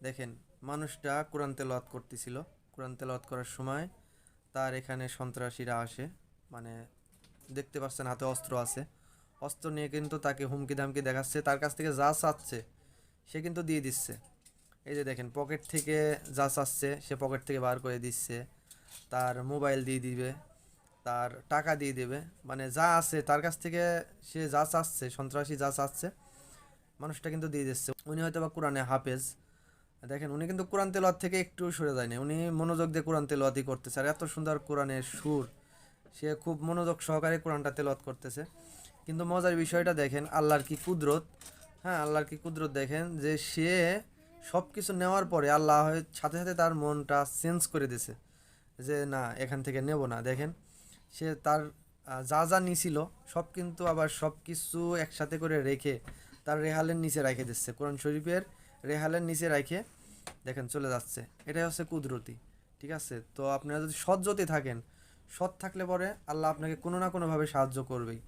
দেখেন, মানুষটা কোরআন তেলাওয়াত করতেছিল। কোরআন তেলাওয়াত করার সময় তার এখানে সন্ত্রাসীরা আসে। মানে দেখতে পাচ্ছেন হাতে অস্ত্র আছে। অস্ত্র নিয়ে কিন্তু তাকে হুমকি ধামকি দেখাচ্ছে, তার কাছ থেকে যা চাচ্ছে সে কিন্তু দিয়ে দিচ্ছে। এই যে দেখেন, পকেট থেকে যা চাচ্ছে সে পকেট থেকে বার করে দিচ্ছে। তার মোবাইল দিয়ে দিবে, তার টাকা দিয়ে দেবে। মানে যা আছে তার কাছ থেকে, সে যা চাচ্ছে, সন্ত্রাসী যা চাচ্ছে মানুষটা কিন্তু দিয়ে দিচ্ছে। উনি হয়তো বা কোরআনে হাফেজ। দেখেন, উনি কিন্তু কোরআন তেলাওয়াত থেকে একটু সরে যায়নি, উনি মনোযোগ দিয়ে কোরআন তেলাওয়াতই করতেছে। আর এত সুন্দর কোরআনের সুর, সে খুব মনোযোগ সহকারে কোরআনটা তেলাওয়াত করতেছে। কিন্তু মজার বিষয়টা দেখেন, আল্লাহর কি কুদরত। হ্যাঁ, আল্লাহর কি কুদরত দেখেন, যে সে সব কিছু নেওয়ার পরে আল্লাহ সাথে সাথে তার মনটা চেঞ্জ করে দিছে, যে না, এখান থেকে নেব না। দেখেন, সে তার যা যা নিছিল সব কিন্তু আবার সব কিছু একসাথে করে রেখে তার রেহালের নিচে রেখে দিচ্ছে, কোরআন শরীফের রেহালের নিচে রেখে দেখেন চলে যাচ্ছে। এটাই হচ্ছে কুদরতি। ঠিক আছে, তো আপনারা যদি সৎ থাকেন, সৎ থাকলে পরে আল্লাহ আপনাকে কোনো না কোনোভাবে সাহায্য করবেই।